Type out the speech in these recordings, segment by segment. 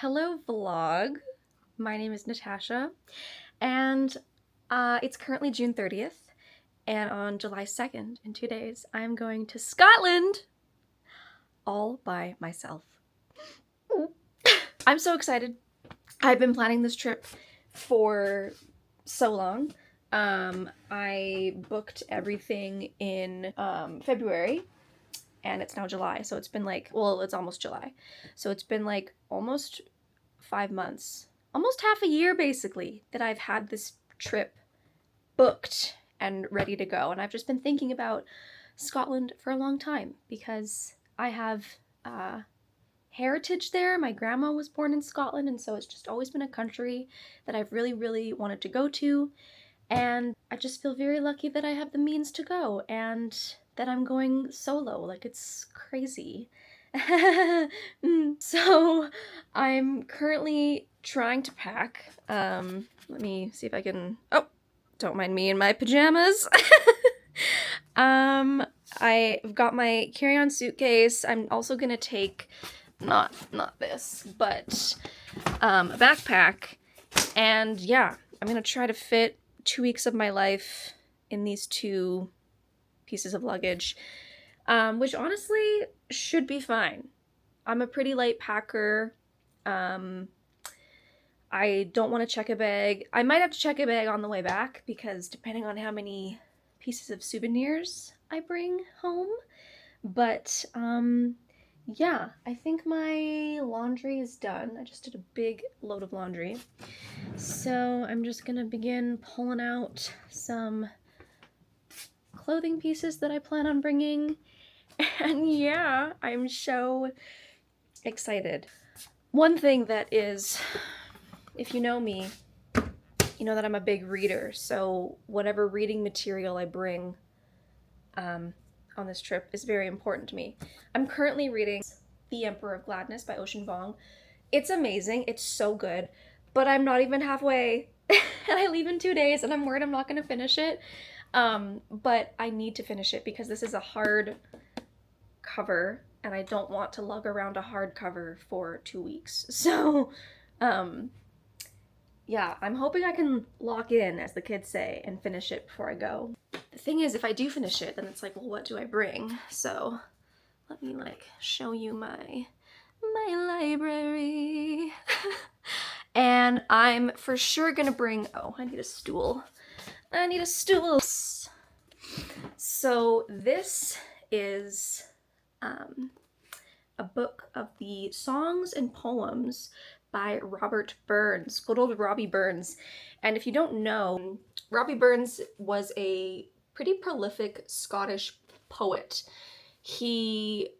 Hello vlog, my name is Natasha, and it's currently June 30th, and on July 2nd, in 2 days, I'm going to Scotland all by myself. I'm so excited. I've been planning this trip for so long. I booked everything in February, and it's now July, so it's been like, well, it's almost July. So it's been like almost 5 months, almost half a year basically, that I've had this trip booked and ready to go. And I've just been thinking about Scotland for a long time because I have heritage there. My grandma was born in Scotland, and so it's just always been a country that I've really, really wanted to go to. And I just feel very lucky that I have the means to go and that I'm going solo. Like, it's crazy. So I'm currently trying to pack. Let me see if I can, oh, don't mind me in my pajamas. I've got my carry-on suitcase. I'm also gonna take, not this, but a backpack. And yeah, I'm gonna try to fit 2 weeks of my life in these 2 pieces of luggage, which honestly should be fine. I'm a pretty light packer. I don't want to check a bag. I might have to check a bag on the way back because depending on how many pieces of souvenirs I bring home. But yeah, I think my laundry is done. I just did a big load of laundry. So I'm just gonna begin pulling out some clothing pieces that I plan on bringing. And yeah, I'm so excited. One thing that is, if you know me, you know that I'm a big reader, so whatever reading material I bring on this trip is very important to me. I'm currently reading The Emperor of Gladness by Ocean Vuong. It's amazing, it's so good, but I'm not even halfway, and I leave in 2 days, and I'm worried I'm not gonna finish it. But I need to finish it because this is a hard cover, and I don't want to lug around a hardcover for 2 weeks. So, yeah, I'm hoping I can lock in, as the kids say, and finish it before I go. The thing is, if I do finish it, then it's like, well, what do I bring? So, let me, like, show you my library. And I'm for sure gonna bring, oh, I need a stool. I need a stool. So this is a book of the songs and poems by Robert Burns, good old Robbie Burns. And if you don't know, Robbie Burns was a pretty prolific Scottish poet. He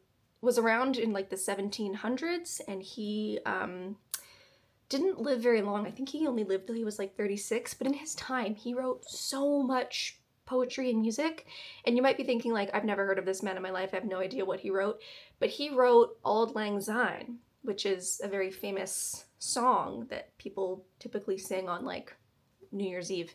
was around in like the 1700s, and he didn't live very long. I think he only lived till he was like 36, but in his time he wrote so much poetry and music. And you might be thinking, like, I've never heard of this man in my life, I have no idea what he wrote. But he wrote Auld Lang Syne, which is a very famous song that people typically sing on like New Year's Eve.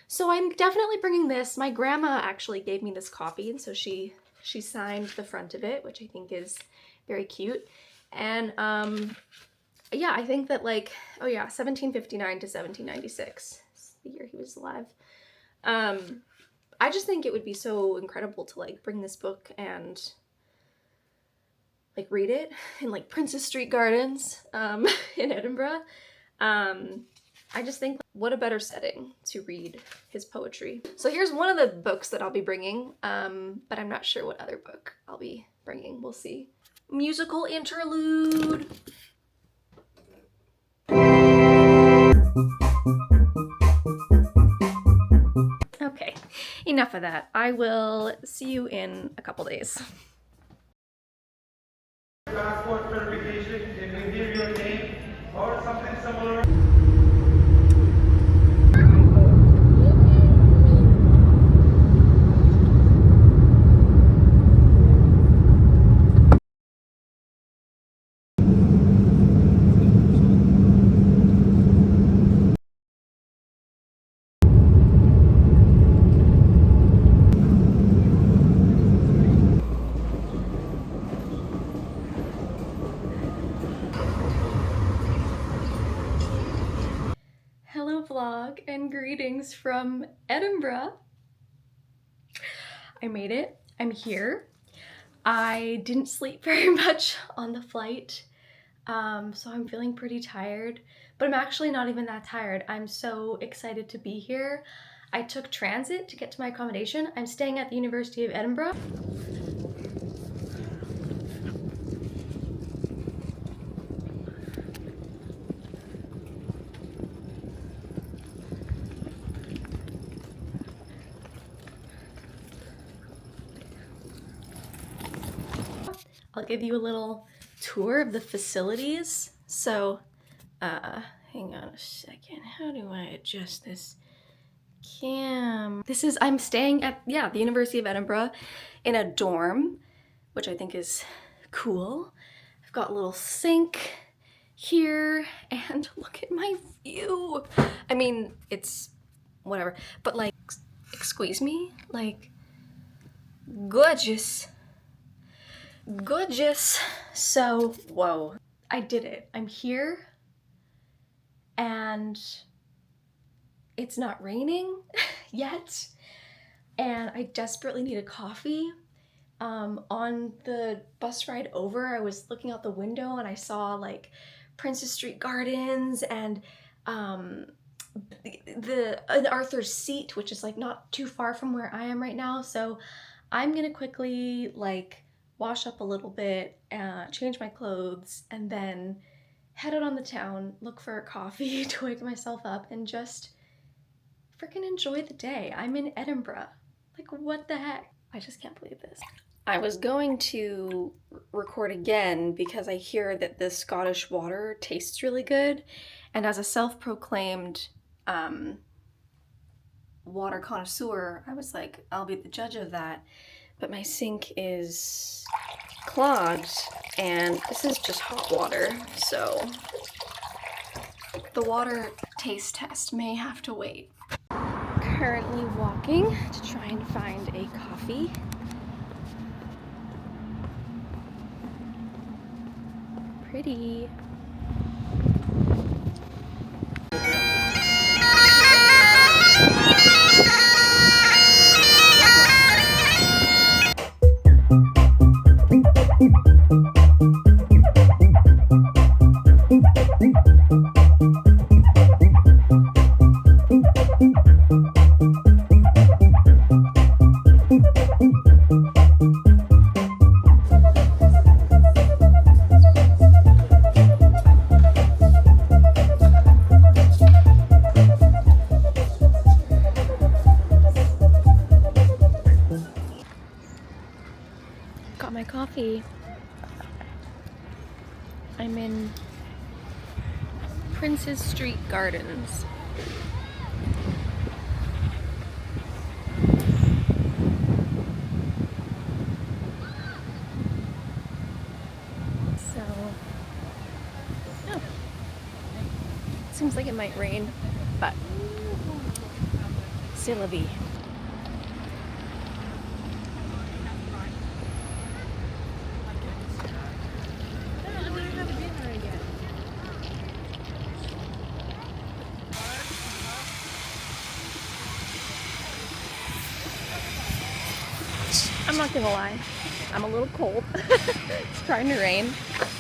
So I'm definitely bringing this. My grandma actually gave me this copy, and so she signed the front of it, which I think is very cute. And yeah, I think that, like, oh yeah, 1759 to 1796 is the year he was alive. I just think it would be so incredible to like bring this book and like read it in like Princess Street Gardens in Edinburgh. I just think, what a better setting to read his poetry. So here's one of the books that I'll be bringing, but I'm not sure what other book I'll be bringing. We'll see. Musical interlude. Okay, enough of that. I will see you in a couple days. Passport verification, they may give your name or something similar. vlog and greetings from Edinburgh. I made it. I'm here. I didn't sleep very much on the flight, so I'm feeling pretty tired, but I'm actually not even that tired. I'm so excited to be here. I took transit to get to my accommodation. I'm staying at the University of Edinburgh. I'll give you a little tour of the facilities. So, hang on a second. How do I adjust this cam? I'm staying at, the University of Edinburgh in a dorm, which I think is cool. I've got a little sink here, and look at my view. I mean, it's whatever, but like, excuse me, like, gorgeous. Gorgeous. So, whoa, I did it. I'm here and it's not raining yet, and I desperately need a coffee. On the bus ride over, I was looking out the window and I saw like Princess Street Gardens and the Arthur's Seat, which is like not too far from where I am right now. So I'm gonna quickly like wash up a little bit, change my clothes, and then head out on the town, look for a coffee to wake myself up, and just freaking enjoy the day. I'm in Edinburgh. Like, what the heck? I just can't believe this. I was going to record again because I hear that the Scottish water tastes really good, and as a self-proclaimed water connoisseur, I was like, I'll be the judge of that. But my sink is clogged, and this is just hot water, so the water taste test may have to wait. Currently walking to try and find a coffee. Pretty. Got my coffee. I'm in Princess Street Gardens. So, oh, seems like it might rain, but c'est la vie. I'm not gonna lie, I'm a little cold. It's trying to rain.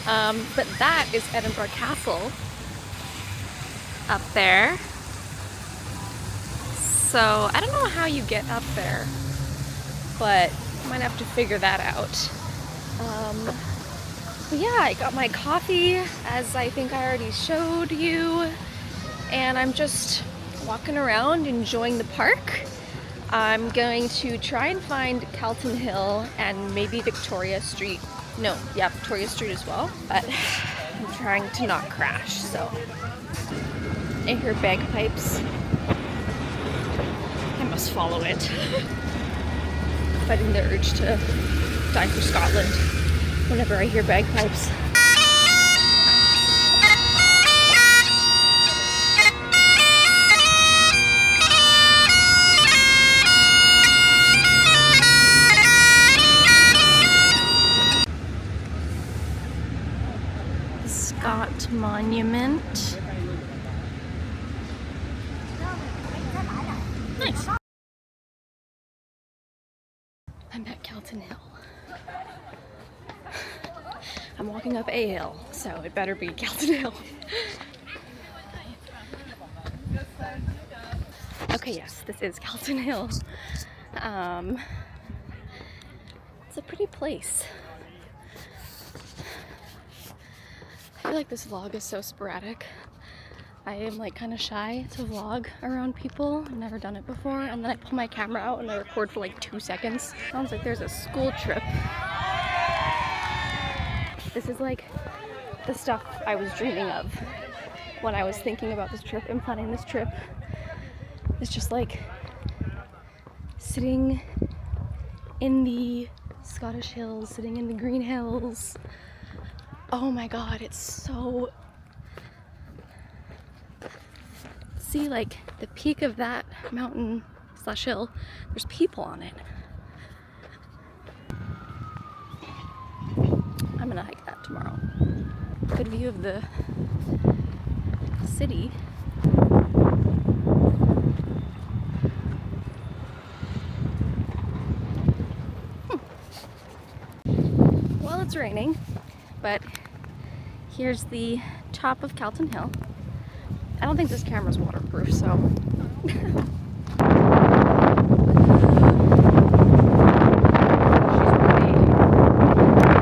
But that is Edinburgh Castle up there. So I don't know how you get up there, but I might have to figure that out. But yeah, I got my coffee, as I think I already showed you, and I'm just walking around enjoying the park. I'm going to try and find Calton Hill and maybe Victoria Street. No, yeah, Victoria Street as well, but I'm trying to not crash, so. I hear bagpipes. I must follow it. Fighting the urge to die for Scotland whenever I hear bagpipes. Scott Monument. Nice. I'm at Calton Hill. I'm walking up a hill, so it better be Calton Hill. Okay, yes, this is Calton Hill. It's a pretty place. I feel like this vlog is so sporadic. I am like kind of shy to vlog around people. I've never done it before, and then I pull my camera out and I record for like 2 seconds. Sounds like there's a school trip. This is like the stuff I was dreaming of when I was thinking about this trip and planning this trip. It's just like sitting in the Scottish hills, sitting in the green hills. Oh my god, it's so... See, like, the peak of that mountain slash hill, there's people on it. I'm gonna hike that tomorrow. Good view of the city. Well, it's raining, but here's the top of Calton Hill. I don't think this camera's waterproof, so...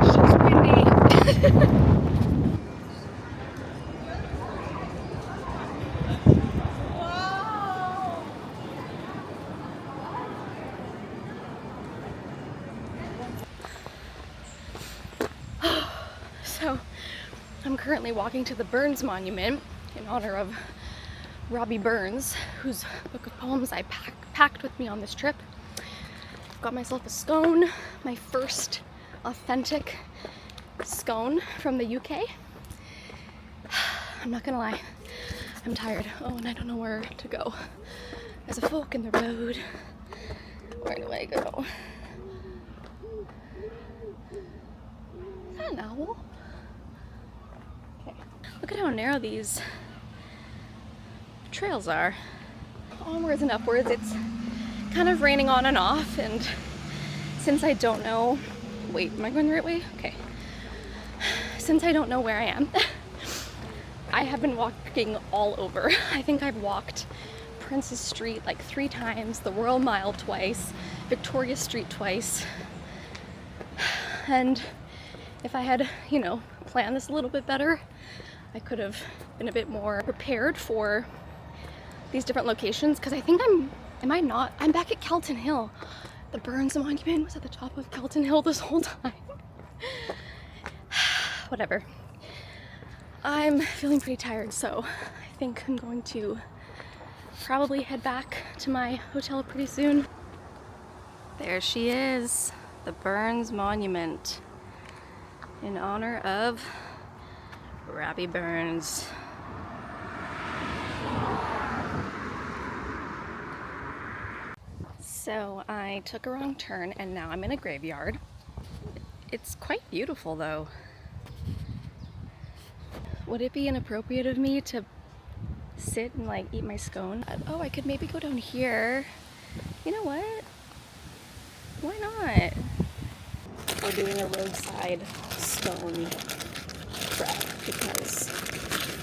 She's windy. So, I'm currently walking to the Burns Monument in honor of Robbie Burns, whose book of poems I packed with me on this trip. I've got myself a scone, my first authentic scone from the UK. I'm not gonna lie, I'm tired. Oh, and I don't know where to go. There's a fork in the road. Where do I go? Is that an owl? Okay. Look at how narrow these trails are. Onwards and upwards. It's kind of raining on and off, and since I don't know... Wait, am I going the right way? Okay. Since I don't know where I am, I have been walking all over. I think I've walked Princess Street like 3 times, the Royal Mile twice, Victoria Street twice, and if I had, you know, planned this a little bit better, I could have been a bit more prepared for these different locations, because I think I'm back at Calton Hill. The Burns Monument was at the top of Calton Hill this whole time. Whatever. I'm feeling pretty tired, so I think I'm going to probably head back to my hotel pretty soon. There she is, the Burns Monument, in honor of Robbie Burns. So I took a wrong turn and now I'm in a graveyard. It's quite beautiful though. Would it be inappropriate of me to sit and like eat my scone? Oh, I could maybe go down here. You know what? Why not? We're doing a roadside scone prep because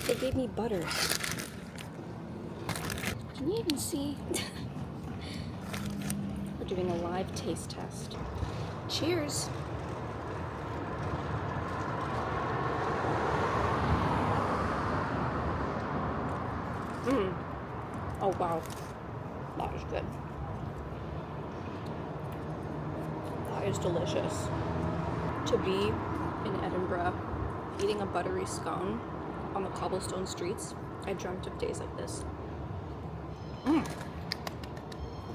they gave me butter. Can you even see? We're doing a live taste test. Cheers. Oh wow, that is good. That is delicious. To be in Edinburgh eating a buttery scone on the cobblestone streets, I dreamt of days like this.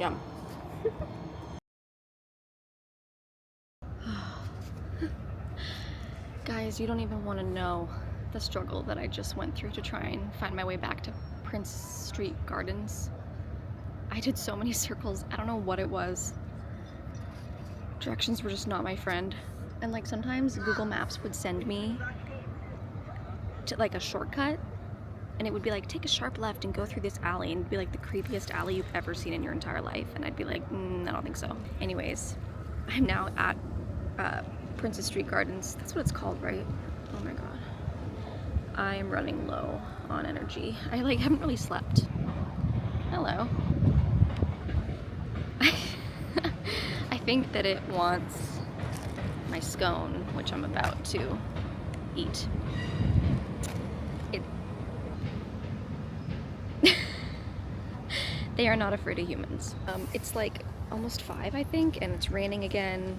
Yum. Guys, you don't even want to know the struggle that I just went through to try and find my way back to Prince Street Gardens. I did so many circles. I don't know what it was. Directions were just not my friend. And like sometimes Google Maps would send me to like a shortcut and it would be like, take a sharp left and go through this alley, and it'd be like the creepiest alley you've ever seen in your entire life. And I'd be like, I don't think so. Anyways, I'm now at Princess Street Gardens. That's what it's called, right? Oh my god. I am running low on energy. I haven't really slept. Hello. I think that it wants my scone, which I'm about to eat. They are not afraid of humans. It's like almost 5, I think, and it's raining again.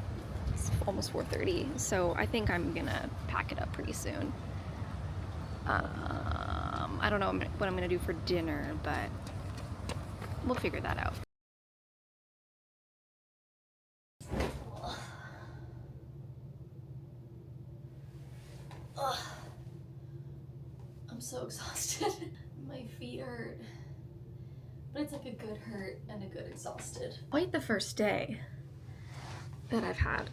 It's almost 4:30, so I think I'm gonna pack it up pretty soon. I don't know what I'm gonna do for dinner, but we'll figure that out. Ugh. I'm so exhausted. My feet hurt. But it's like a good hurt and a good exhausted. Quite the first day that I've had.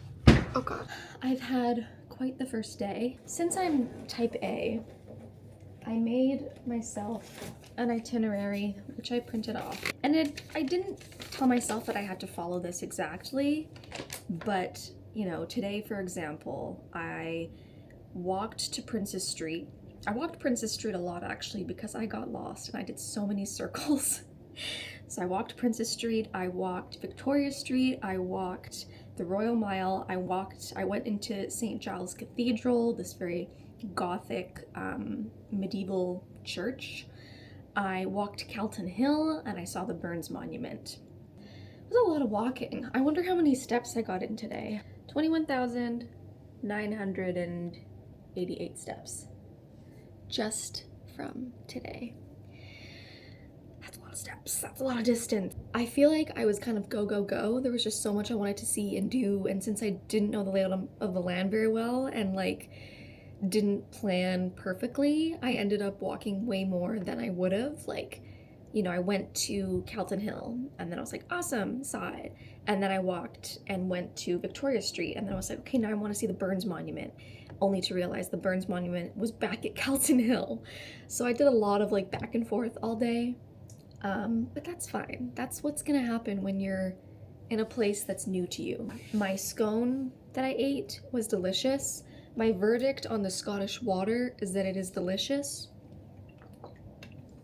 Oh god. I've had quite the first day. Since I'm type A, I made myself an itinerary, which I printed off. And I didn't tell myself that I had to follow this exactly, but you know, today, for example, I walked to Princess Street. I walked Princess Street a lot actually because I got lost and I did so many circles. So I walked Princess Street, I walked Victoria Street, I walked the Royal Mile, I went into St. Giles Cathedral, this very Gothic medieval church. I walked Calton Hill and I saw the Burns Monument. It was a lot of walking. I wonder how many steps I got in today. 21,988 steps. Just from today. That's a lot of steps. That's a lot of distance. I feel like I was kind of go, go, go. There was just so much I wanted to see and do, and since I didn't know the layout of the land very well and like didn't plan perfectly, I ended up walking way more than I would have. Like, you know, I went to Calton Hill and then I was like, awesome, saw it. And then I walked and went to Victoria Street and then I was like, okay, now I want to see the Burns Monument, only to realize the Burns Monument was back at Calton Hill. So I did a lot of like back and forth all day. But that's fine. That's what's gonna happen when you're in a place that's new to you. My scone that I ate was delicious. My verdict on the Scottish water is that it is delicious.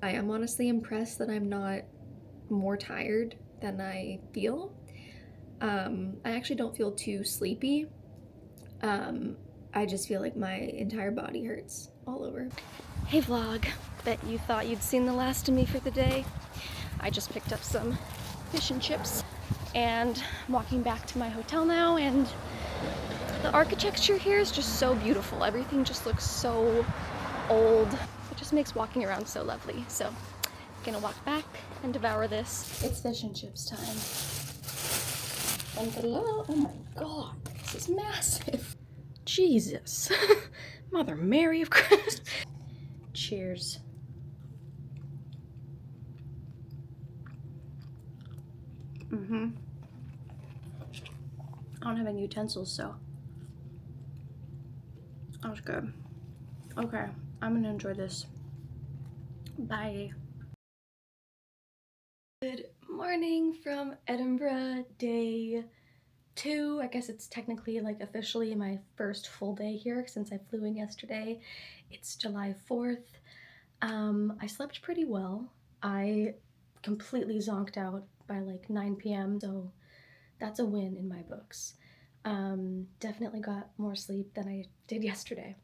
I am honestly impressed that I'm not more tired than I feel. I actually don't feel too sleepy. I just feel like my entire body hurts all over. Hey vlog, bet you thought you'd seen the last of me for the day. I just picked up some fish and chips and I'm walking back to my hotel now, and the architecture here is just so beautiful. Everything just looks so old. It just makes walking around so lovely. So I'm gonna walk back and devour this. It's fish and chips time. And hello, oh my god, this is massive. Jesus. Mother Mary of Christ. Cheers. I don't have any utensils, so that was good. Okay, I'm gonna enjoy this. Bye. Good morning from Edinburgh, day 2. I guess it's technically like officially my first full day here since I flew in yesterday. It's July 4th. I slept pretty well. I completely zonked out by like 9 p.m. so that's a win in my books. Definitely got more sleep than I did yesterday.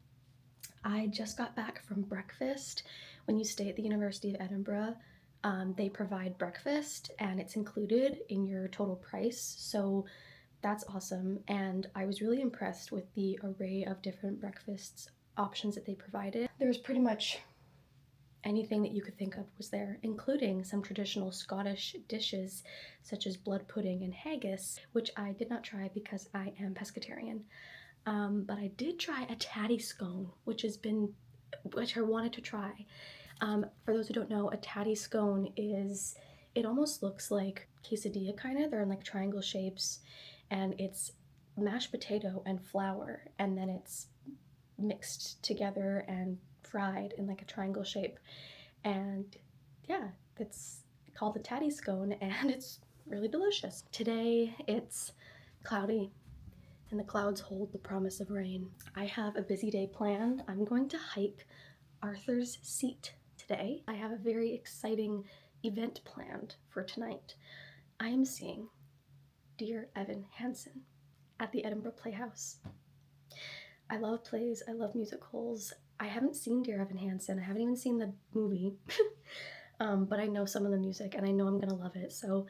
I just got back from breakfast. When you stay at the University of Edinburgh, they provide breakfast and it's included in your total price, so that's awesome. And I was really impressed with the array of different breakfast options that they provided. There was pretty much anything that you could think of was there, including some traditional Scottish dishes such as blood pudding and haggis, which I did not try because I am pescatarian. But I did try a tatty scone, which I wanted to try. For those who don't know, a tatty scone is, it almost looks like quesadilla kind of. They're in like triangle shapes, and it's mashed potato and flour, and then it's mixed together and fried in like a triangle shape. And yeah, it's called the Tatty Scone, and it's really delicious. Today it's cloudy, and the clouds hold the promise of rain. I have a busy day planned. I'm going to hike Arthur's Seat today. I have a very exciting event planned for tonight. I am seeing Dear Evan Hansen at the Edinburgh Playhouse. I love plays, I love musicals. I haven't seen Dear Evan Hansen, I haven't even seen the movie, but I know some of the music and I know I'm gonna love it. So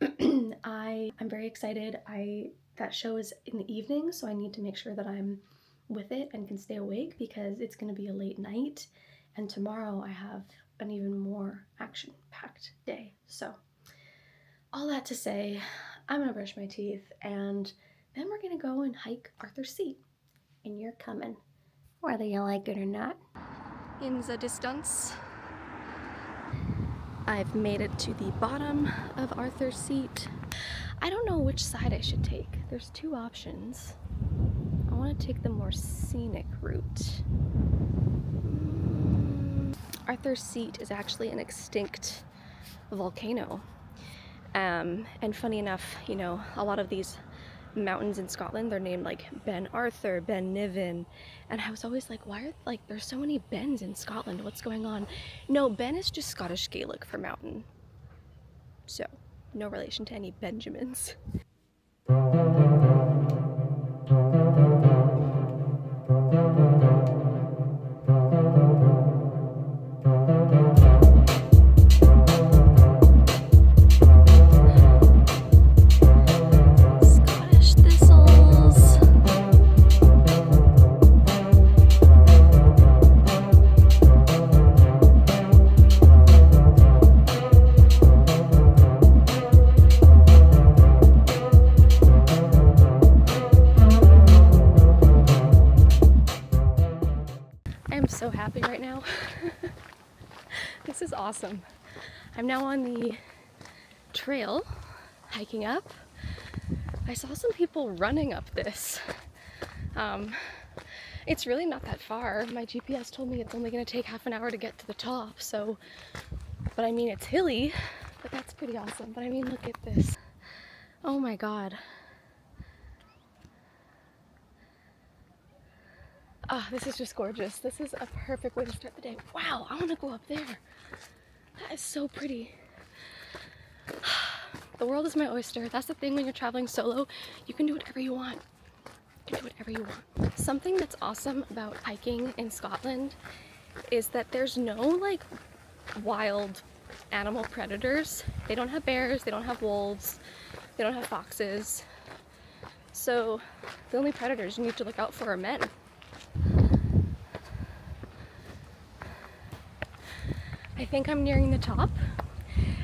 I'm very excited. That show is in the evening, so I need to make sure that I'm with it and can stay awake because it's gonna be a late night, and tomorrow I have an even more action-packed day. So all that to say, I'm gonna brush my teeth and then we're gonna go and hike Arthur's Seat. And you're coming, whether you like it or not. In the distance, I've made it to the bottom of Arthur's Seat. I don't know which side I should take. There's two options. I want to take the more scenic route. Arthur's Seat is actually an extinct volcano. And funny enough, you know, a lot of these mountains in Scotland, they're named like Ben Arthur, Ben Niven, and I was always like, why are there's so many Bens in Scotland? What's going on? No, Ben is just Scottish Gaelic for mountain. So, no relation to any Benjamins. So happy right now. This is awesome. I'm now on the trail hiking up. I saw some people running up this. It's really not that far. My GPS told me it's only going to take half an hour to get to the top, so, but I mean, it's hilly, but that's pretty awesome. But I mean, look at this. Oh my God. Ah, this is just gorgeous. This is a perfect way to start the day. Wow, I want to go up there. That is so pretty. The world is my oyster. That's the thing when you're traveling solo. You can do whatever you want. You can do whatever you want. Something that's awesome about hiking in Scotland is that there's no like wild animal predators. They don't have bears, they don't have wolves, they don't have foxes. So the only predators you need to look out for are men. I think I'm nearing the top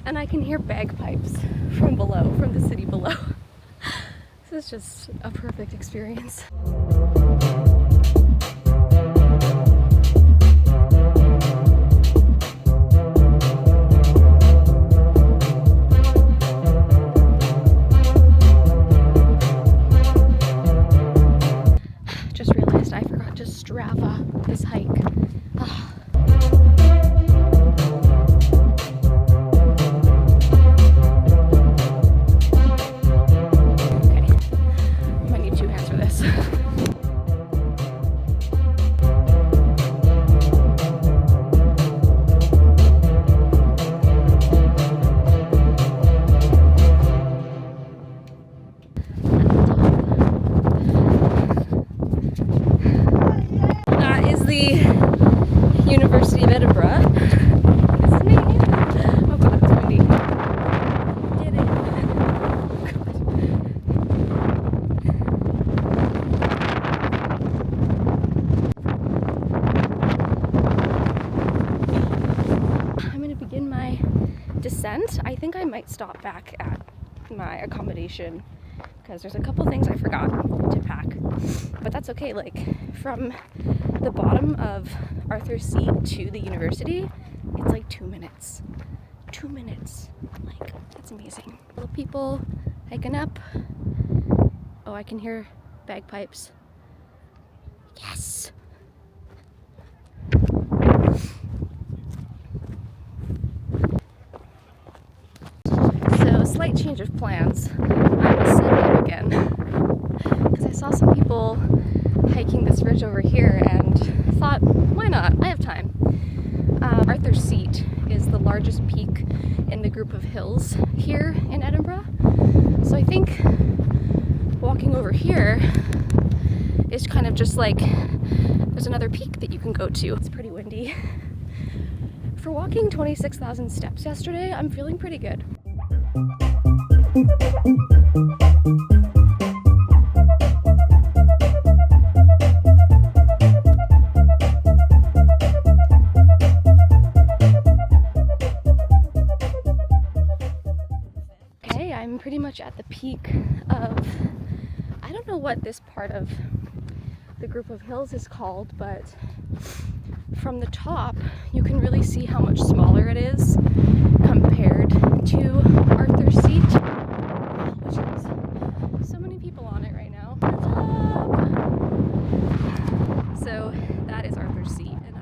and I can hear bagpipes from below, from the city below. This is just a perfect experience. Just realized I forgot to Strava this hike. University of Edinburgh. It's me. Oh God, it's windy. Get it. I'm going to begin my descent. I think I might stop back at my accommodation because there's a couple things I forgot to pack, but that's okay. Like from the bottom of Arthur's Seat to the university, it's like 2 minutes. 2 minutes. Like, that's amazing. Little people hiking up. Oh, I can hear bagpipes. Yes! slight change of plans. I'm ascending again because I saw some people hiking this ridge over here and thought, why not? I have time. Arthur's Seat is the largest peak in the group of hills here in Edinburgh. So I think walking over here is kind of just like there's another peak that you can go to. It's pretty windy. For walking 26,000 steps yesterday, I'm feeling pretty good. Okay, I'm pretty much at the peak of, I don't know what this part of the group of hills is called, but from the top you can really see how much smaller it is compared to Arthur's Seat, which has so many people on it right now. So that is Arthur's Seat, and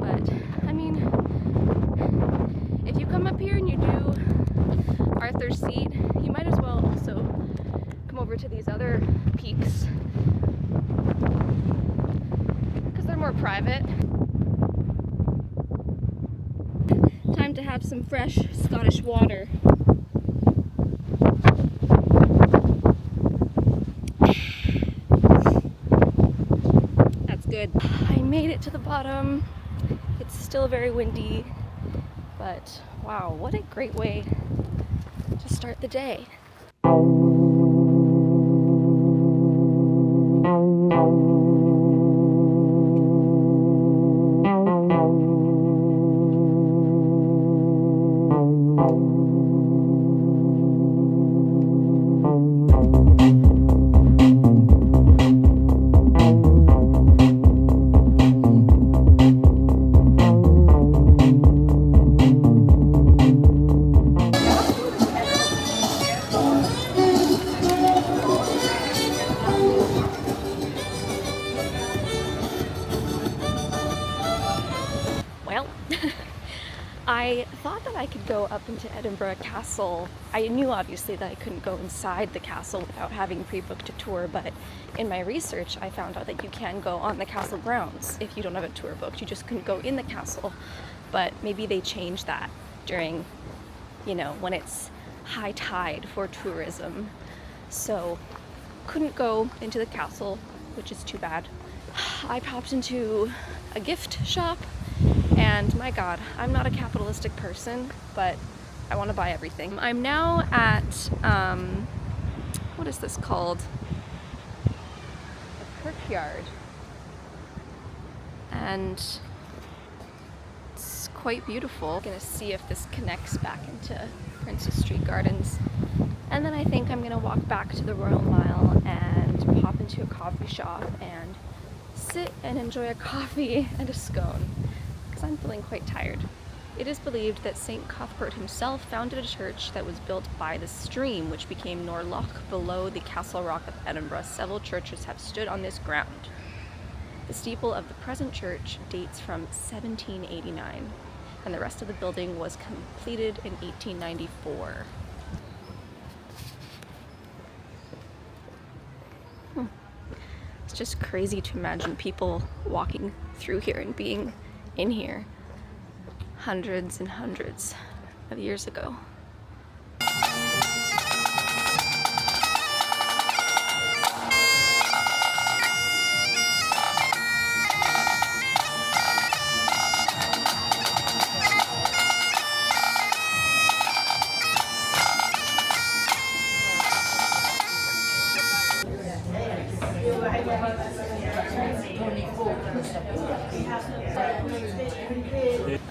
but I mean, if you come up here and you do Arthur's Seat, you might as well also come over to these other peaks because they're more private. Time to have some fresh Scottish water. That's good. I made it to the bottom. It's still very windy, but wow, what a great way to start the day. Well, I thought that I could go up into Edinburgh Castle. I knew obviously that I couldn't go inside the castle without having pre-booked a tour, but in my research I found out that you can go on the castle grounds if you don't have a tour booked. You just couldn't go in the castle, but maybe they changed that during, you know, when it's high tide for tourism. So couldn't go into the castle, which is too bad. I popped into a gift shop. And my God, I'm not a capitalistic person, but I want to buy everything. I'm now at, what is this called? A kirkyard. And it's quite beautiful. I'm gonna see if this connects back into Princess Street Gardens. And then I think I'm gonna walk back to the Royal Mile and pop into a coffee shop and sit and enjoy a coffee and a scone. I'm feeling quite tired. It is believed that St. Cuthbert himself founded a church that was built by the stream, which became Norloch below the Castle Rock of Edinburgh. Several churches have stood on this ground. The steeple of the present church dates from 1789, and the rest of the building was completed in 1894. It's just crazy to imagine people walking through here and being in here hundreds and hundreds of years ago.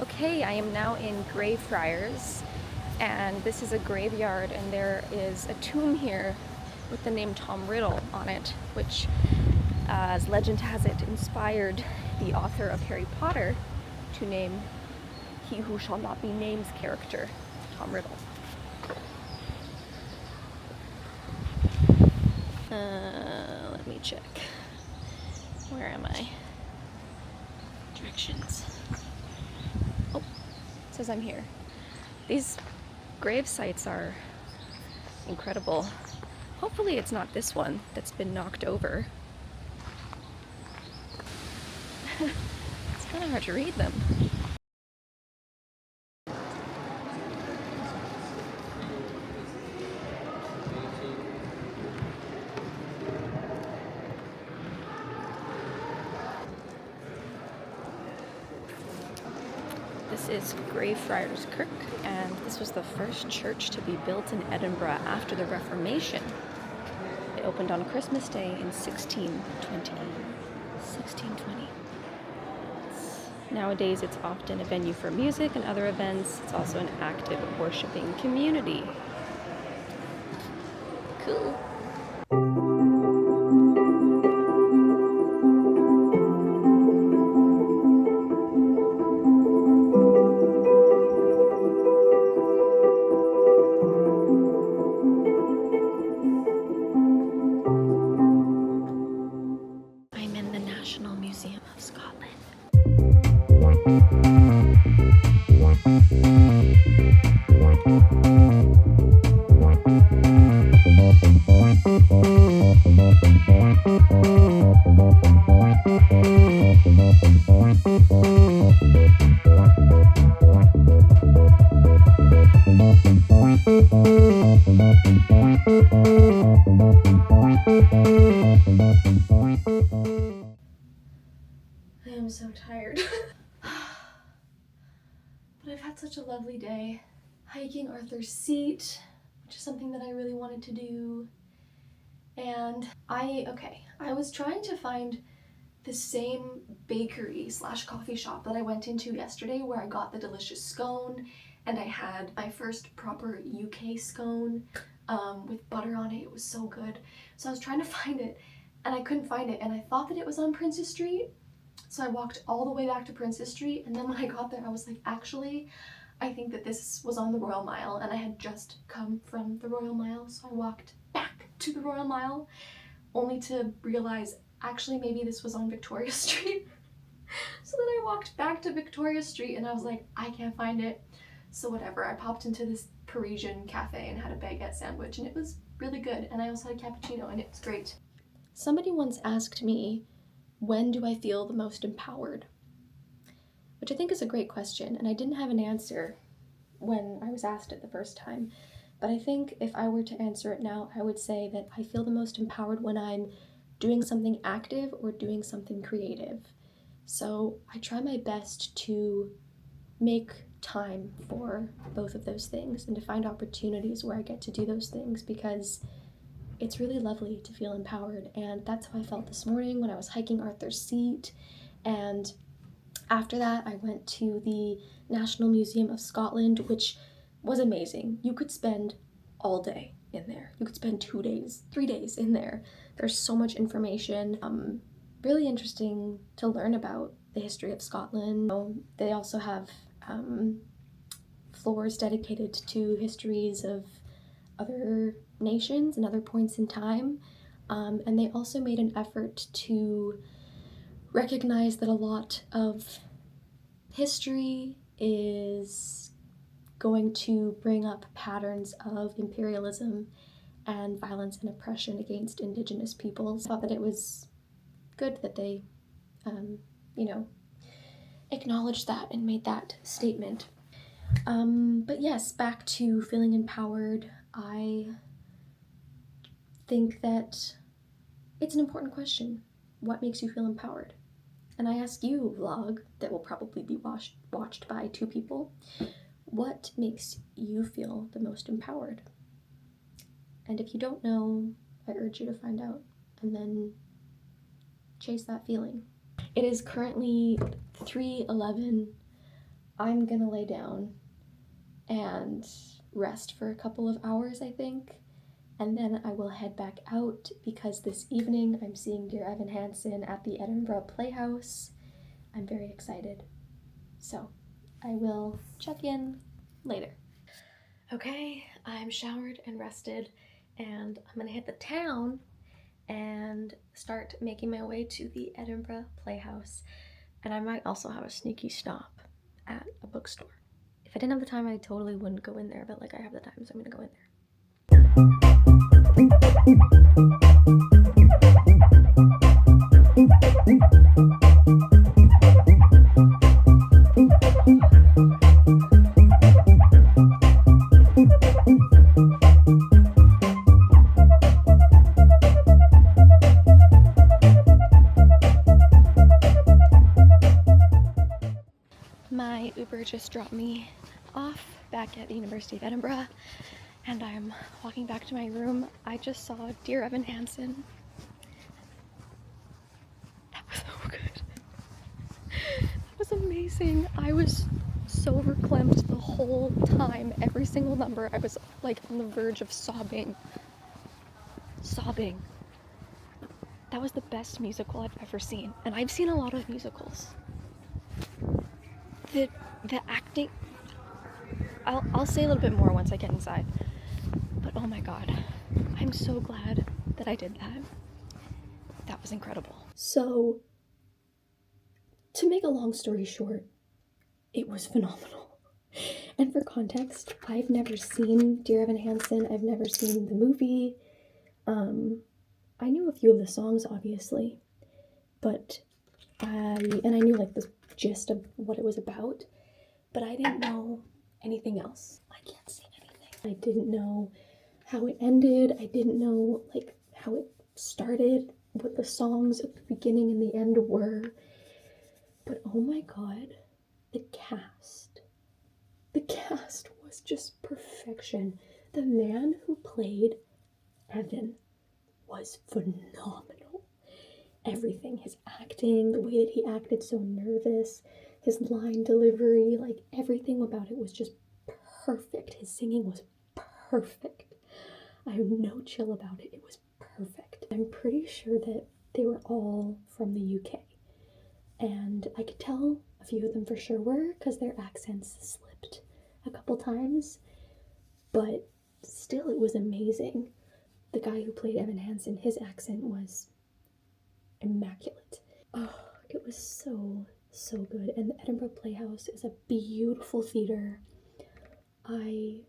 Okay, I am now in Greyfriars, and this is a graveyard, and there is a tomb here with the name Tom Riddle on it, which, as legend has it, inspired the author of Harry Potter to name He Who Shall Not Be Named's character Tom Riddle. Let me check. Where am I? Directions. Oh, it says I'm here. These grave sites are incredible. Hopefully it's not this one that's been knocked over. It's kind of hard to read them. This is Greyfriars Kirk, and this was the first church to be built in Edinburgh after the Reformation. It opened on Christmas Day in 1620. 1620. Nowadays, it's often a venue for music and other events. It's also an active worshiping community. Cool. I'm in the National Museum of Scotland. I am so tired. But I've had such a lovely day. Hiking Arthur's Seat, which is something that I really wanted to do. And I was trying to find the same bakery slash coffee shop that I went into yesterday where I got the delicious scone and I had my first proper UK scone with butter on it. It was so good. So I was trying to find it and I couldn't find it, and I thought that it was on Princess Street. So I walked all the way back to Princess Street, and then when I got there I was like, actually, I think that this was on the Royal Mile, and I had just come from the Royal Mile, so I walked back to the Royal Mile only to realize actually maybe this was on Victoria Street. So then I walked back to Victoria Street and I was like, I can't find it. So whatever, I popped into this Parisian cafe and had a baguette sandwich, and it was really good, and I also had a cappuccino and it was great. Somebody once asked me, when do I feel the most empowered? Which I think is a great question, and I didn't have an answer when I was asked it the first time. But I think if I were to answer it now, I would say that I feel the most empowered when I'm doing something active or doing something creative. So I try my best to make time for both of those things and to find opportunities where I get to do those things, because it's really lovely to feel empowered. And that's how I felt this morning when I was hiking Arthur's Seat. And after that, I went to the National Museum of Scotland, which was amazing. You could spend all day in there. You could spend 2 days, 3 days in there. There's so much information. Really interesting to learn about the history of Scotland. They also have floors dedicated to histories of other nations and other points in time. And they also made an effort to recognize that a lot of history is going to bring up patterns of imperialism and violence and oppression against Indigenous peoples. I thought that it was good that they, acknowledged that and made that statement. But yes, back to feeling empowered. I think that it's an important question. What makes you feel empowered? And I ask you, vlog, that will probably be watched by 2 people, what makes you feel the most empowered? And if you don't know, I urge you to find out and then chase that feeling. It is currently 3:11. I'm gonna lay down and rest for a couple of hours, I think, and then I will head back out because this evening I'm seeing Dear Evan Hansen at the Edinburgh Playhouse. I'm very excited. So I will check in later. Okay, I'm showered and rested, and I'm gonna hit the town and start making my way to the Edinburgh Playhouse. And I might also have a sneaky stop at a bookstore. If I didn't have the time, I totally wouldn't go in there, but like I have the time, so I'm gonna go in there. My Uber just dropped me off back at the University of Edinburgh, and I'm walking back to my room. I just saw Dear Evan Hansen. That was so good. That was amazing. I was so verklempt the whole time. Every single number, I was like on the verge of sobbing. That was the best musical I've ever seen, and I've seen a lot of musicals. The acting, I'll say a little bit more once I get inside, but oh my god, I'm so glad that I did that. That was incredible. So, to make a long story short, it was phenomenal. And for context, I've never seen Dear Evan Hansen. I've never seen the movie. I knew a few of the songs, obviously, but I knew like the gist of what it was about, but I didn't know anything else. I can't see anything. I didn't know how it ended. I didn't know like how it started, what the songs at the beginning and the end were. But oh my god, the cast was just perfection. The man who played Evan was phenomenal. Everything, his acting, the way that he acted so nervous, his line delivery, like everything about it was just perfect. His singing was perfect. I have no chill about it. It was perfect. I'm pretty sure that they were all from the UK. And I could tell a few of them for sure were, because their accents slipped a couple times. But still, it was amazing. The guy who played Evan Hansen, his accent was immaculate. Oh, it was so good. And the Edinburgh Playhouse is a beautiful theater. I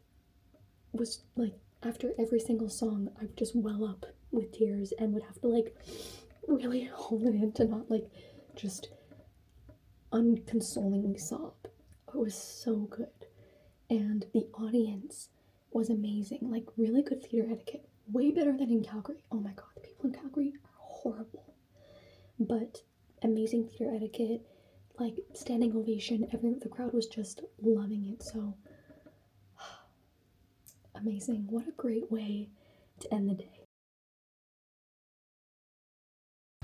was like, after every single song, I would just well up with tears and would have to like really hold it in to not like just unconsolingly sob. It was so good. And the audience was amazing. Like really good theater etiquette. Way better than in Calgary. Oh my god, the people in Calgary are horrible. But amazing theater etiquette, like standing ovation. The crowd was just loving it. So amazing. What a great way to end the day.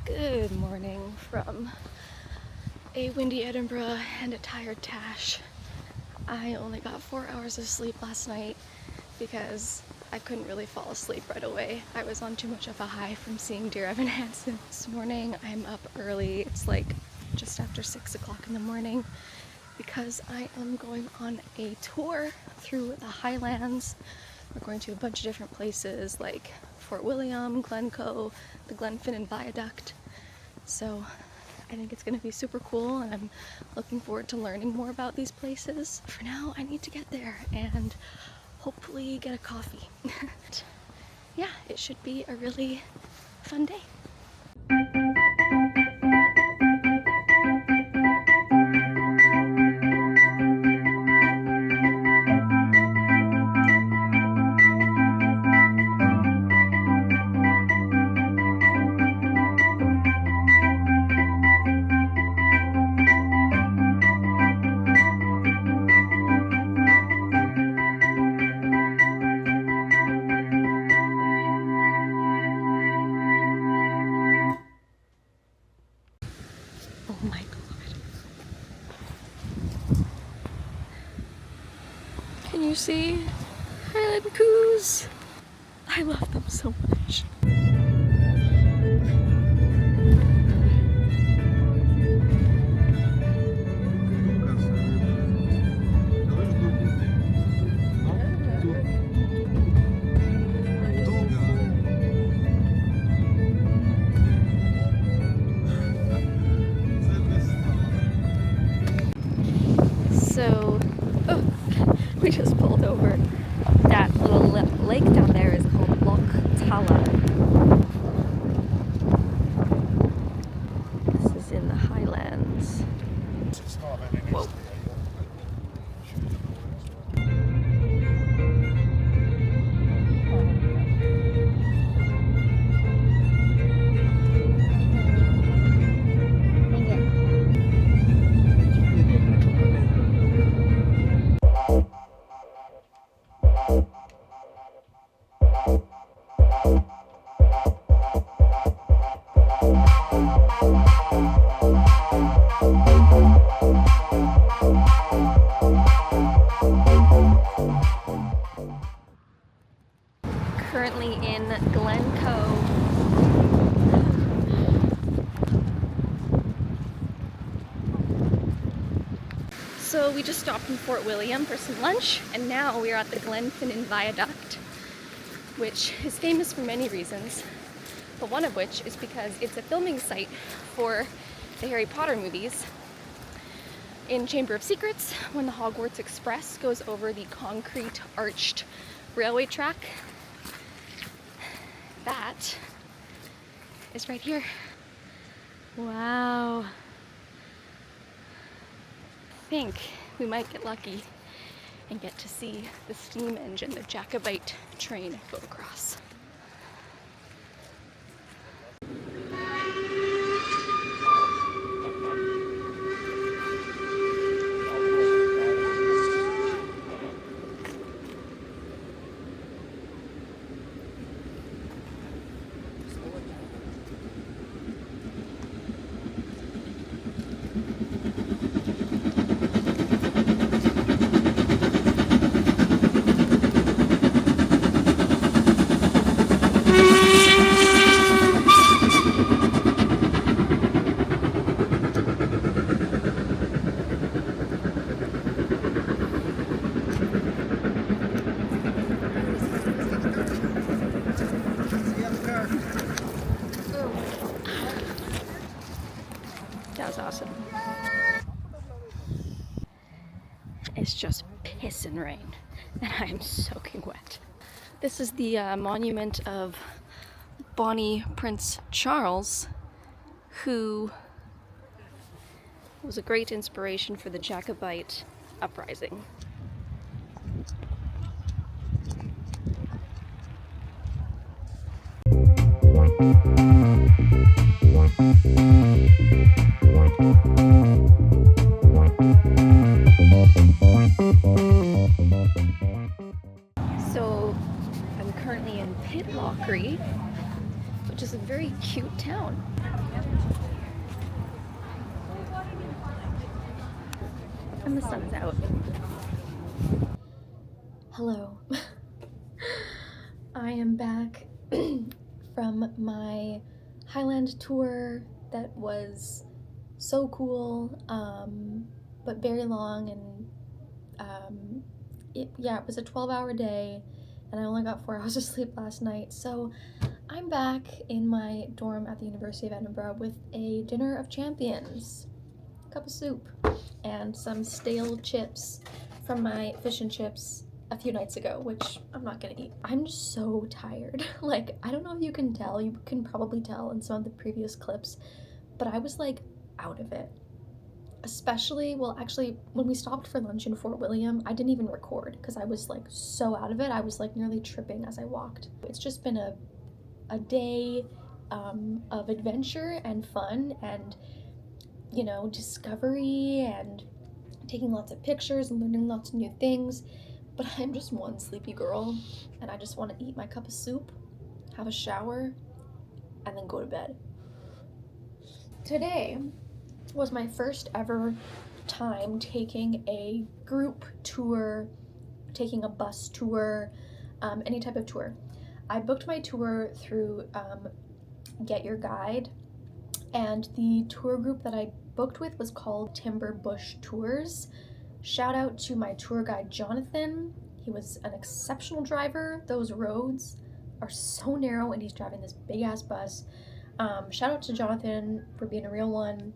Good morning from a windy Edinburgh and a tired Tash. I only got 4 hours of sleep last night because I couldn't really fall asleep right away. I was on too much of a high from seeing Dear Evan Hansen. This morning I'm up early. It's like just after 6 o'clock in the morning because I am going on a tour through the Highlands. We're going to a bunch of different places like Fort William, Glencoe, the Glenfinnan Viaduct. So I think it's going to be super cool, and I'm looking forward to learning more about these places. For now, I need to get there and hopefully get a coffee. Yeah, it should be a really fun day. Oh my god. Can you see Highland coos? I love them so much. Currently in Glen Cove. So we just stopped in Fort William for some lunch, and now we're at the Glenfinnan Viaduct, which is famous for many reasons, but one of which is because it's a filming site for the Harry Potter movies. In Chamber of Secrets, when the Hogwarts Express goes over the concrete arched railway track, that is right here. Wow. I think we might get lucky and get to see the steam engine, the Jacobite train, go across. That was awesome. It's just pissing rain, and I am soaking wet. This is the monument of Bonnie Prince Charles, who was a great inspiration for the Jacobite uprising. So I'm currently in Pitlochry, which is a very cute town. And the sun's out. Hello. I am back from my Highland tour that was so cool, but very long, and it was a 12-hour day, and I only got 4 hours of sleep last night. So I'm back in my dorm at the University of Edinburgh with a dinner of champions, a cup of soup, and some stale chips from my fish and chips a few nights ago, which I'm not gonna eat. I'm just so tired. Like, I don't know if you can tell, you can probably tell in some of the previous clips, but I was like out of it. Especially, well, actually, when we stopped for lunch in Fort William, I didn't even record because I was like so out of it. I was like nearly tripping as I walked. It's just been a day of adventure and fun and, you know, discovery and taking lots of pictures and learning lots of new things. But I'm just one sleepy girl, and I just want to eat my cup of soup, have a shower, and then go to bed. Today was my first ever time taking a group tour, taking a bus tour, any type of tour. I booked my tour through Get Your Guide, and the tour group that I booked with was called Timber Bush Tours. Shout out to my tour guide, Jonathan. He was an exceptional driver. Those roads are so narrow, and he's driving this big ass bus. Shout out to Jonathan for being a real one.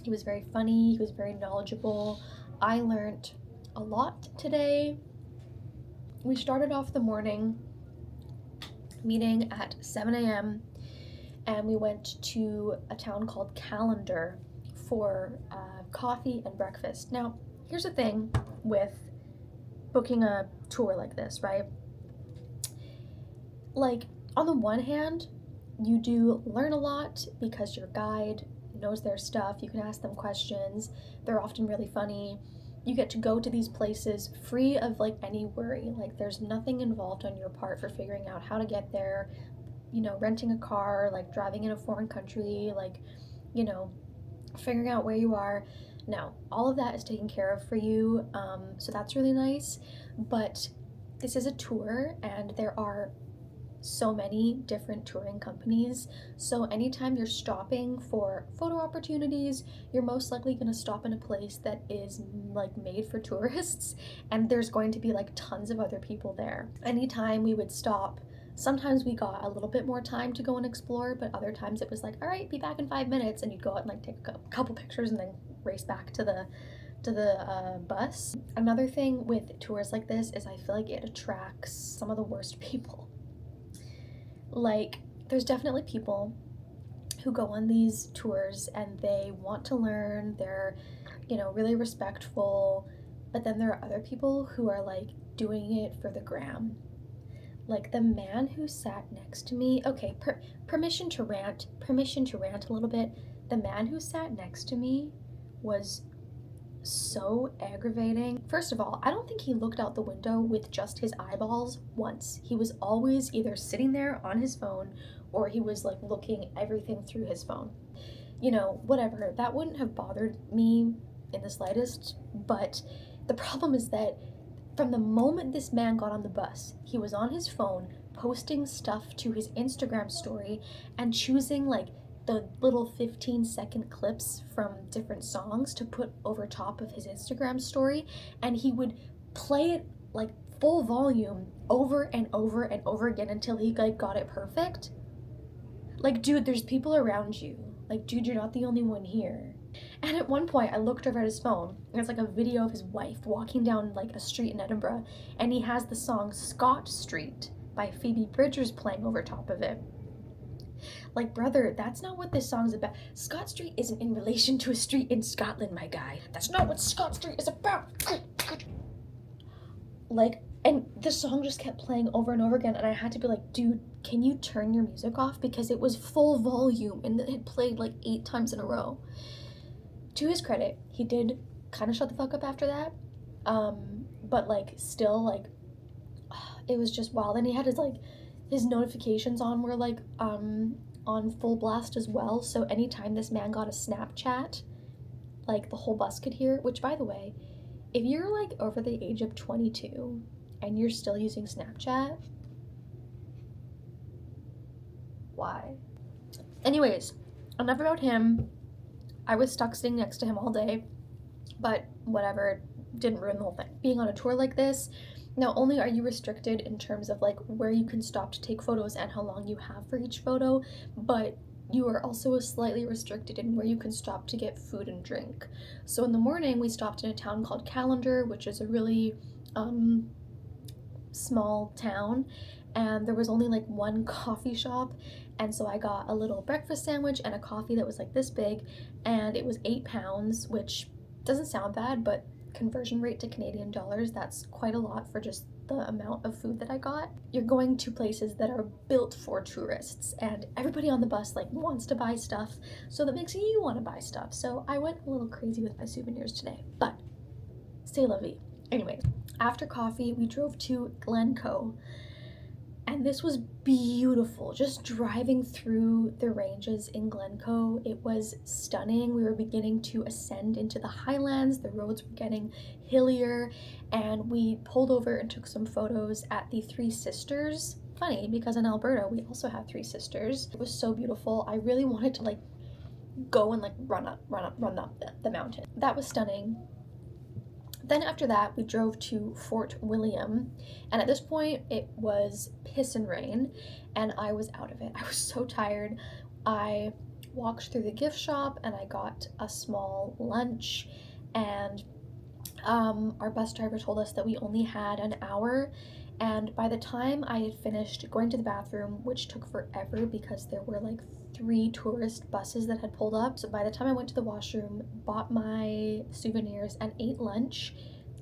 He was very funny, he was very knowledgeable. I learned a lot today. We started off the morning meeting at 7 a.m. and we went to a town called Callender for coffee and breakfast. Now, here's the thing with booking a tour like this, right? Like, on the one hand, you do learn a lot because your guide knows their stuff. You can ask them questions. They're often really funny. You get to go to these places free of like any worry. Like, there's nothing involved on your part for figuring out how to get there, you know, renting a car, like driving in a foreign country, like, you know, figuring out where you are. No, all of that is taken care of for you. So that's really nice. But this is a tour, and there are so many different touring companies. So anytime you're stopping for photo opportunities, you're most likely going to stop in a place that is like made for tourists, and there's going to be like tons of other people there. Anytime we would stop, sometimes we got a little bit more time to go and explore, but other times it was like, all right, be back in 5 minutes, and you'd go out and like take a couple pictures and then race back to the bus. Another thing with tours like this is I feel like it attracts some of the worst people. Like, there's definitely people who go on these tours and they want to learn, they're, you know, really respectful, but then there are other people who are like doing it for the gram. Like the man who sat next to me, okay, permission to rant a little bit. The man who sat next to me was so aggravating. First of all, I don't think he looked out the window with just his eyeballs once. He was always either sitting there on his phone or he was like looking everything through his phone. You know, whatever. That wouldn't have bothered me in the slightest, but the problem is that from the moment this man got on the bus, he was on his phone posting stuff to his Instagram story and choosing like the little 15-second clips from different songs to put over top of his Instagram story, and he would play it like full volume over and over and over again until he like got it perfect. Like, dude, there's people around you. Like, dude, you're not the only one here. And at one point I looked over at his phone and it's like a video of his wife walking down like a street in Edinburgh, and he has the song Scott Street by Phoebe Bridgers playing over top of it. Like, brother, that's not what this song's about. Scott Street isn't in relation to a street in Scotland, my guy. That's not what Scott Street is about. Like, and the song just kept playing over and over again, and I had to be like, dude, can you turn your music off? Because it was full volume and it had played like 8 times in a row. To his credit, he did kind of shut the fuck up after that. But like, still, like, it was just wild. And he had his notifications on were like on full blast as well, so anytime this man got a Snapchat, like the whole bus could hear. Which, by the way, if you're like over the age of 22 and you're still using Snapchat, why? Anyways, enough about him. I was stuck sitting next to him all day, but whatever, didn't ruin the whole thing. Being on a tour like this, not only are you restricted in terms of like where you can stop to take photos and how long you have for each photo, but you are also slightly restricted in where you can stop to get food and drink. So in the morning, we stopped in a town called Callander, which is a really small town, and there was only like one coffee shop, and so I got a little breakfast sandwich and a coffee that was like this big, and it was £8, which doesn't sound bad, but conversion rate to Canadian dollars, that's quite a lot for just the amount of food that I got. You're going to places that are built for tourists, and everybody on the bus like wants to buy stuff, so that makes you want to buy stuff. So I went a little crazy with my souvenirs today, but c'est la vie. Anyway, after coffee, we drove to Glencoe, and this was beautiful. Just driving through the ranges in Glencoe, it was stunning. We were beginning to ascend into the Highlands. The roads were getting hillier, and we pulled over and took some photos at the Three Sisters. Funny, because in Alberta, we also have Three Sisters. It was so beautiful. I really wanted to like go and like run up the mountain. That was stunning. Then after that, we drove to Fort William, and at this point, it was piss and rain, and I was out of it. I was so tired. I walked through the gift shop, and I got a small lunch, and our bus driver told us that we only had an hour, and by the time I had finished going to the bathroom, which took forever because there were like 3 tourist buses that had pulled up, so by the time I went to the washroom, bought my souvenirs, and ate lunch,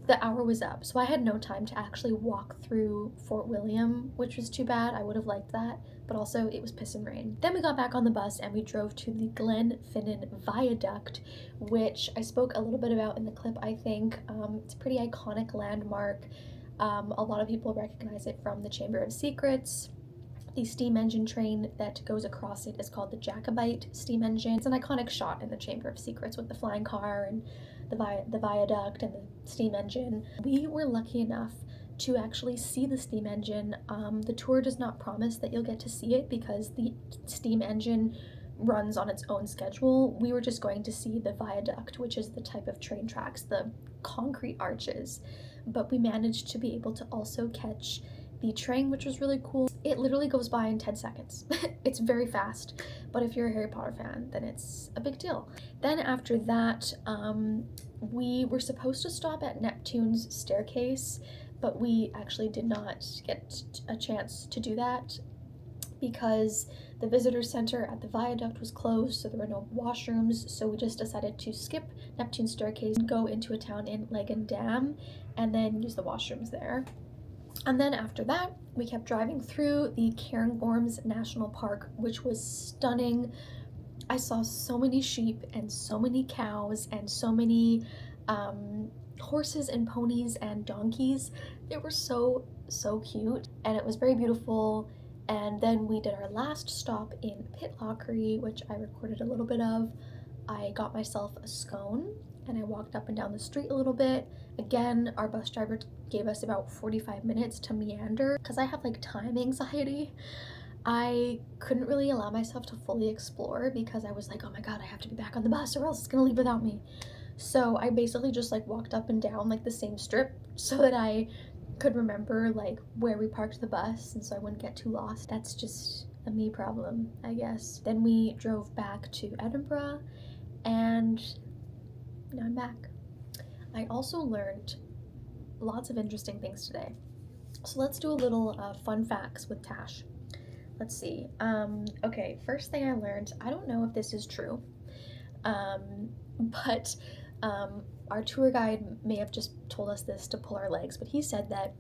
the hour was up. So I had no time to actually walk through Fort William, which was too bad. I would have liked that, but also it was piss and rain. Then we got back on the bus and we drove to the Glenfinnan Viaduct, which I spoke a little bit about in the clip, I think. It's a pretty iconic landmark. A lot of people recognize it from the Chamber of Secrets, The steam engine train that goes across it is called the Jacobite steam engine. It's an iconic shot in the Chamber of Secrets with the flying car and the viaduct and the steam engine. We were lucky enough to actually see the steam engine. The tour does not promise that you'll get to see it because the steam engine runs on its own schedule. We were just going to see the viaduct, which is the type of train tracks, the concrete arches. But we managed to be able to also catch the train, which was really cool. It literally goes by in 10 seconds. It's very fast, but if you're a Harry Potter fan, then it's a big deal. Then after that, we were supposed to stop at Neptune's staircase, but we actually did not get a chance to do that because the visitor center at the viaduct was closed, so there were no washrooms, so we just decided to skip Neptune's staircase and go into a town in Legendam and then use the washrooms there. And then after that, we kept driving through the Cairngorms National Park, which was stunning. I saw so many sheep and so many cows and so many horses and ponies and donkeys. They were so cute, and it was very beautiful. And then we did our last stop in Pitlochry, which I recorded a little bit of. I got myself a scone and I walked up and down the street a little bit. Again, our bus driver gave us about 45 minutes to meander because I have like time anxiety. I couldn't really allow myself to fully explore because I was like, oh my god, I have to be back on the bus or else it's gonna leave without me. So I basically just like walked up and down like the same strip so that I could remember like where we parked the bus and so I wouldn't get too lost. That's just a me problem, I guess. Then we drove back to Edinburgh and now I'm back. I also learned lots of interesting things today. So let's do a little fun facts with Tash. Let's see. Okay, first thing I learned, I don't know if this is true, but our tour guide may have just told us this to pull our legs, but he said that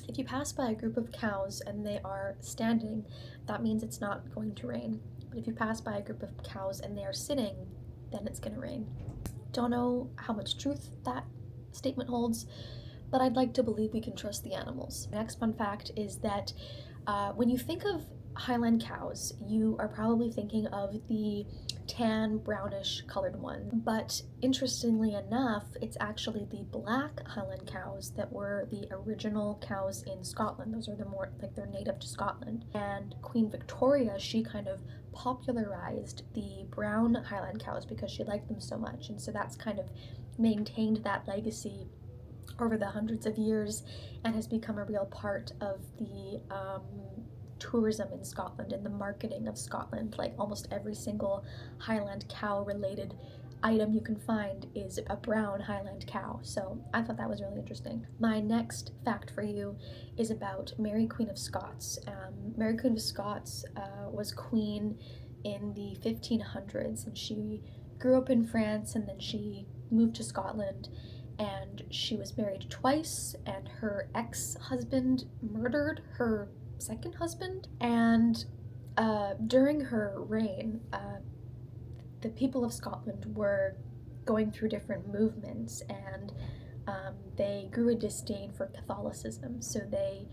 if you pass by a group of cows and they are standing, that means it's not going to rain. But if you pass by a group of cows and they are sitting, then it's gonna rain. Don't know how much truth that statement holds, but I'd like to believe we can trust the animals. The next fun fact is that when you think of Highland cows, you are probably thinking of the tan, brownish colored one. But interestingly enough, it's actually the black Highland cows that were the original cows in Scotland. Those are the more, like, they're native to Scotland. And Queen Victoria, she kind of popularized the brown Highland cows because she liked them so much. And so that's kind of maintained that legacy over the hundreds of years and has become a real part of the tourism in Scotland and the marketing of Scotland. Like almost every single Highland cow related item you can find is a brown Highland cow. So I thought that was really interesting. My next fact for you is about Mary Queen of Scots. Mary Queen of Scots was queen in the 1500s and she grew up in France and then she moved to Scotland and she was married twice and her ex-husband murdered her second husband, and during her reign the people of Scotland were going through different movements and they grew a disdain for Catholicism, so they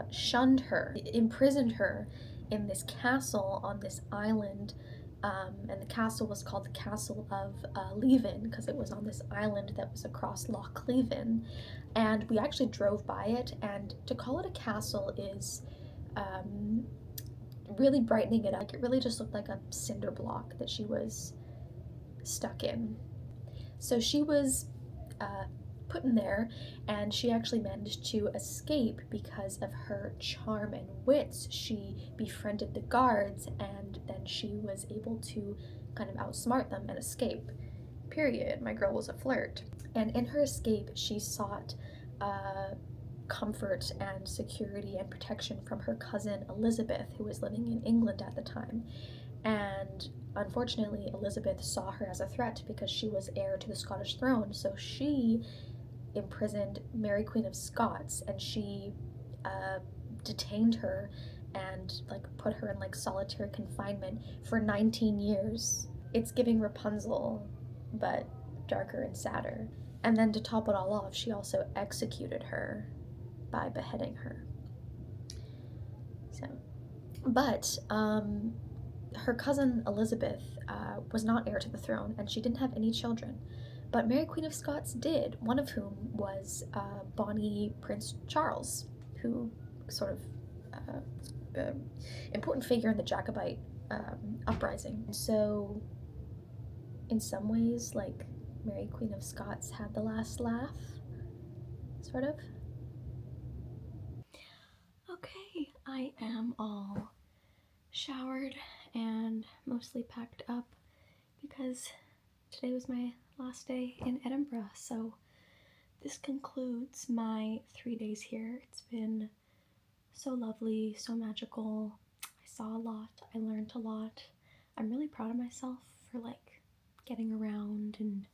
shunned her, imprisoned her in this castle on this island, and the castle was called the Castle of Leven because it was on this island that was across Loch Leven, and we actually drove by it, and to call it a castle is really brightening it up. It really just looked like a cinder block that she was stuck in. So she was put in there, and she actually managed to escape because of her charm and wits. She befriended the guards, and then she was able to kind of outsmart them and escape. Period. My girl was a flirt. And in her escape, she sought comfort and security and protection from her cousin Elizabeth, who was living in England at the time. And unfortunately, Elizabeth saw her as a threat because she was heir to the Scottish throne, so she imprisoned Mary Queen of Scots, and she detained her and like put her in like solitary confinement for 19 years. It's giving Rapunzel, but darker and sadder. And then to top it all off, she also executed her by beheading her. So But her cousin Elizabeth was not heir to the throne, and she didn't have any children. But Mary Queen of Scots did, one of whom was Bonnie Prince Charles, who sort of important figure in the Jacobite uprising. So, in some ways, like, Mary Queen of Scots had the last laugh, sort of. Okay, I am all showered and mostly packed up because today was my last day in Edinburgh. So this concludes my 3 days here. It's been so lovely, so magical. I saw a lot, I learned a lot. I'm really proud of myself for like getting around and,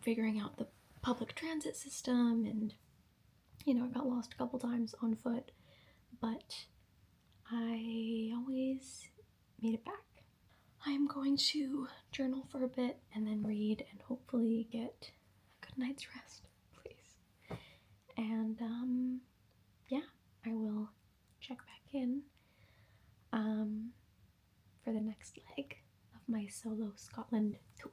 figuring out the public transit system, and I got lost a couple times on foot, but I always made it back. I'm going to journal for a bit and then read and hopefully get a good night's rest, please. And yeah, I will check back in for the next leg of my solo Scotland tour.